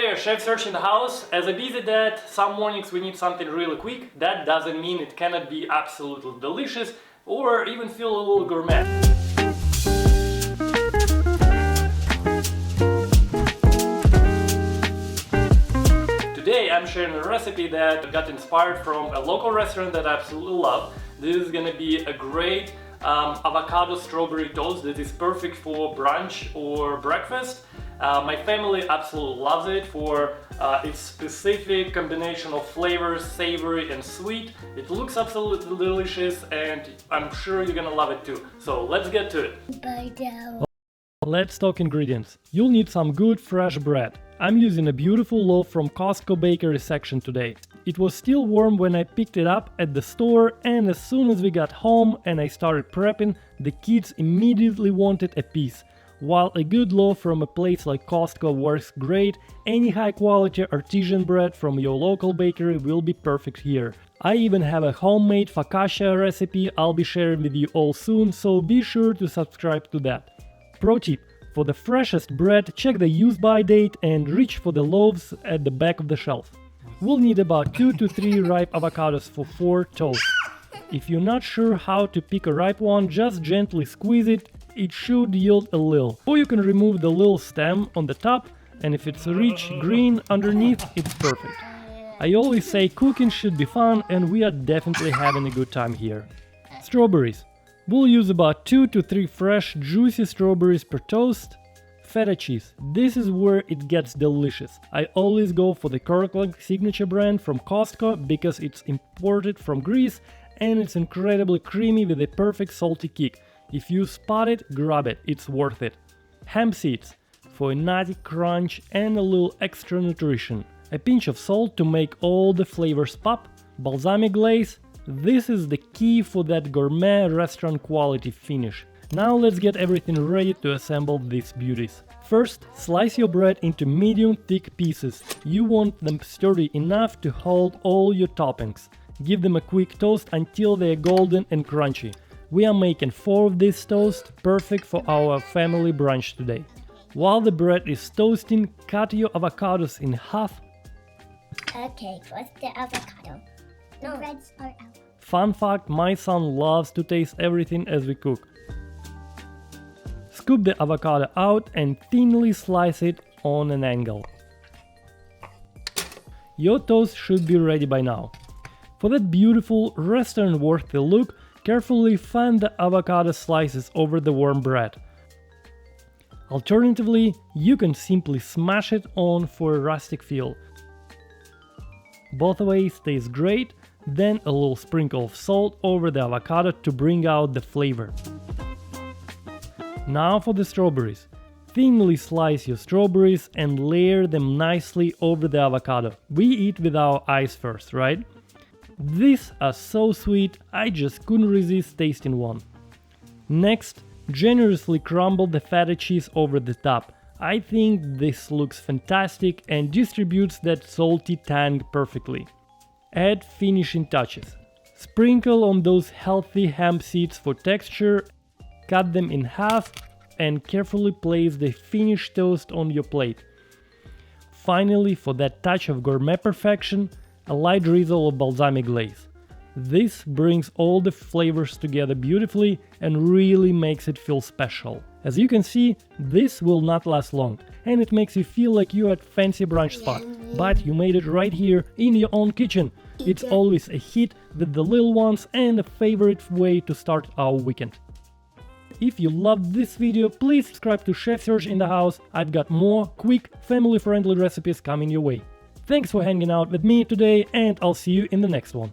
there, Chef Serj in the house. As a busy dad, some mornings we need something really quick. That doesn't mean it cannot be absolutely delicious or even feel a little gourmet. Today I'm sharing a recipe that got inspired from a local restaurant that I absolutely love. This is gonna be a great avocado strawberry toast that is perfect for brunch or breakfast. My family absolutely loves it for its specific combination of flavors, savory and sweet. It looks absolutely delicious and I'm sure you're gonna love it too. So let's get to it. Let's talk ingredients. You'll need some good fresh bread. I'm using a beautiful loaf from Costco bakery section today. It was still warm when I picked it up at the store, and as soon as we got home and I started prepping, the kids immediately wanted a piece. While a good loaf from a place like Costco works great, any high-quality artisan bread from your local bakery will be perfect here. I even have a homemade focaccia recipe I'll be sharing with you all soon, so be sure to subscribe to that. Pro tip: for the freshest bread, check the use-by date and reach for the loaves at the back of the shelf. We'll need about 2 to 3 ripe avocados for 4 toasts. If you're not sure how to pick a ripe one, just gently squeeze it. It should yield a little. Or you can remove the little stem on the top, and if it's rich green underneath, it's perfect. I always say cooking should be fun, and we are definitely having a good time here. Strawberries. We'll use about 2 to 3 fresh, juicy strawberries per toast. Feta cheese. This is where it gets delicious. I always go for the Kirkland signature brand from Costco because it's imported from Greece and it's incredibly creamy with a perfect salty kick. If you spot it, grab it, it's worth it. Hemp seeds for a nutty crunch and a little extra nutrition. A pinch of salt to make all the flavors pop. Balsamic glaze. This is the key for that gourmet restaurant quality finish. Now let's get everything ready to assemble these beauties. First, slice your bread into medium thick pieces. You want them sturdy enough to hold all your toppings. Give them a quick toast until they're golden and crunchy. We are making 4 of these toasts, perfect for our family brunch today. While the bread is toasting, cut your avocados in half. Okay, what's the avocado? No, reds are out. Fun fact, my son loves to taste everything as we cook. Scoop the avocado out and thinly slice it on an angle. Your toast should be ready by now. For that beautiful restaurant-worthy look, carefully fan the avocado slices over the warm bread. Alternatively, you can simply smash it on for a rustic feel. Both ways taste great, then a little sprinkle of salt over the avocado to bring out the flavor. Now for the strawberries. Thinly slice your strawberries and layer them nicely over the avocado. We eat with our eyes first, right? These are so sweet, I just couldn't resist tasting one. Next, generously crumble the feta cheese over the top. I think this looks fantastic and distributes that salty tang perfectly. Add finishing touches. Sprinkle on those healthy hemp seeds for texture. Cut them in half and carefully place the finished toast on your plate. Finally, for that touch of gourmet perfection, a light drizzle of balsamic glaze. This brings all the flavors together beautifully and really makes it feel special. As you can see, this will not last long, and it makes you feel like you're at a fancy brunch spot, but you made it right here in your own kitchen. It's always a hit with the little ones and a favorite way to start our weekend. If you loved this video, please subscribe to Chef Serj in the house. I've got more quick, family-friendly recipes coming your way. Thanks for hanging out with me today, and I'll see you in the next one.